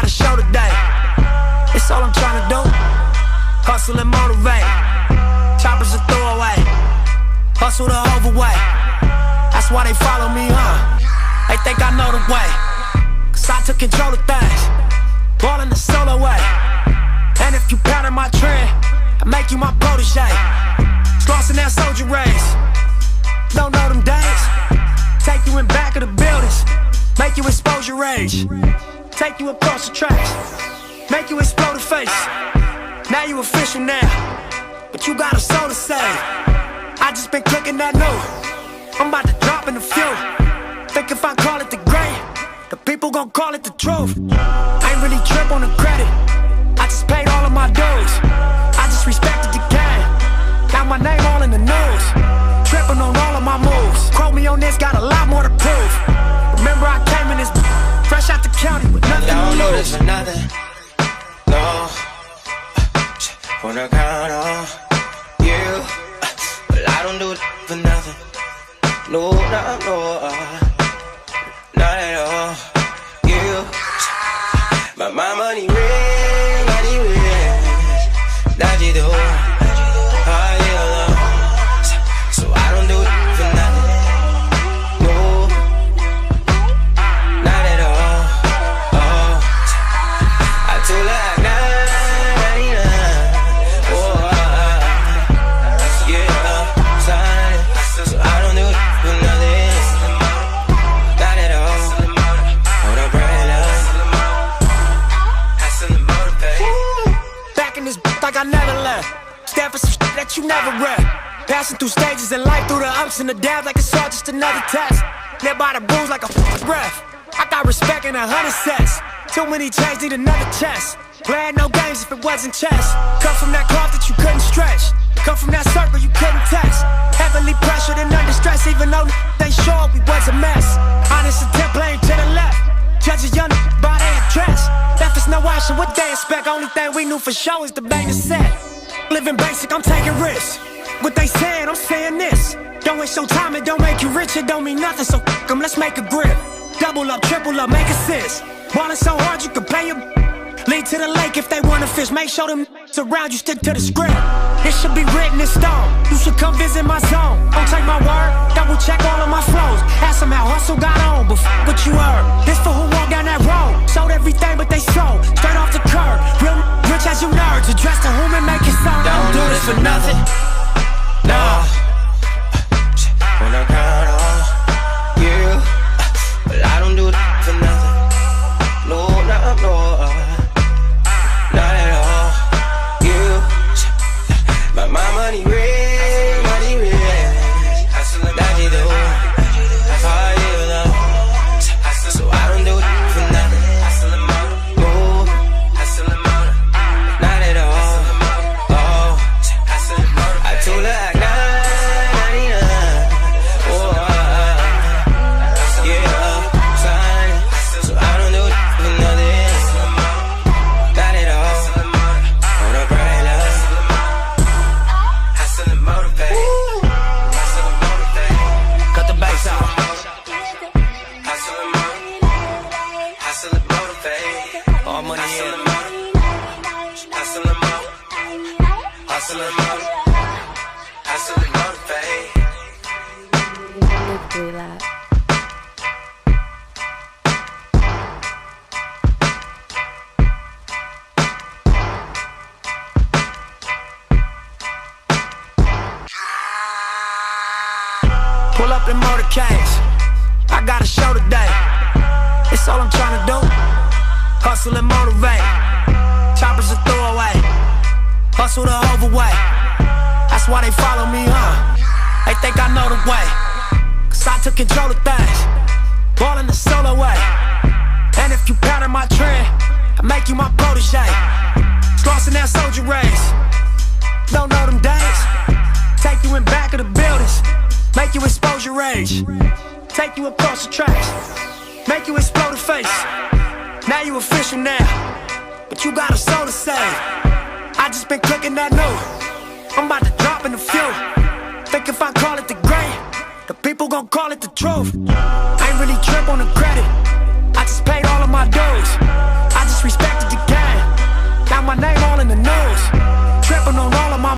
got a show today. It's all I'm trying to do. Hustle and motivate. Choppers a throwaway. Hustle the overweight. That's why they follow me, They think I know the way. Cause I took control of things. Ballin' the solo way. And if you pattern my trend, I make you my protege. Lost in that soldier race. Don't know them days. Take you in back of the buildings. Make you expose your rage. Take you across the tracks. Make you explode the face. Now you official now, but you got a soul to save. I just been cooking that new. I'm about to drop in the few. Think if I call it the great, the people gon' call it the truth. I ain't really trip on the credit. I just paid all of my dues. I just respected the game. Got my name all in the news. Tripping on all of my moves. Quote me on this, got a lot more to prove. Remember I came in this fresh out the county with nothing to lose. Don't do this for nothing, no. Wanna count on you, but I don't do it for nothing. No, not at all. You, but my money real, that you do. So I don't do it for nothing. No, not at all. Oh, I too like 99. Oh, yeah, sign. So I don't do it for nothing. Not at all. Hold up, right up. Back in this like I never left. Stand for some shit that you never read. Passing through stages in life, through the ups and the downs, like it's all just another test. Live by the rules like a breath. I got respect in 100 sets. Too many chains, need another chest. Playing no games if it wasn't chess. Come from that cloth that you couldn't stretch. Come from that circle you couldn't text. Heavily pressured and under stress, even though they sure we was a mess. Honest attempt playing to the left. Judge a young by their address. Left us no option, what they expect. Only thing we knew for sure is the bang the set. Living basic, I'm taking risks. What they saying, I'm saying this. Don't waste your time, it don't make you rich, it don't mean nothing. So f them, let's make a grip. Double up, triple up, make assists. Ballin' so hard you can play them. Lead to the lake if they wanna fish. Make sure them around you stick to the script. It should be written in stone. You should come visit my zone. Don't take my word, double check all of my flows. Ask them how hustle got on, but what you heard. This for who walked down that road. Sold everything but they sold. Straight off the curb. Real rich as you nerds. Address to whom and make it so. Don't do this for nothing. No. Wanna count on you, but I don't do it for nothing. No, not at all. You, but my money real, that you do. How you know? So I don't do it for nothing. No, not at all. Oh, I too like 99. Oh, yeah, sign. So I don't do it for nothing. Not at all. Hold up, right up. Hustle and motivate. Cut the bass out. Hustle and motivate. All money in. Hustle and motivate. Hustle and motivate. Hustle and motivate. Relax. Pull up in motorcades. I got a show today. It's all I'm trying to do. Hustle and motivate. Choppers a throwaway. Hustle the overweight. That's why they follow me, They think I know the way. Cause I took control of things. Ballin' the solo way. And if you pattern my trend, I make you my protege. Lost in that soldier race. Don't know them days. Take you in back of the buildings. Make you expose your rage. Take you across the tracks. Make you explode the face. Now you official now, but you got a soul to save. I just been cooking that new. I'm about to drop in the few. Think if I call it the great, the people gon' call it the truth. I ain't really trip on the credit. I just paid all of my dues.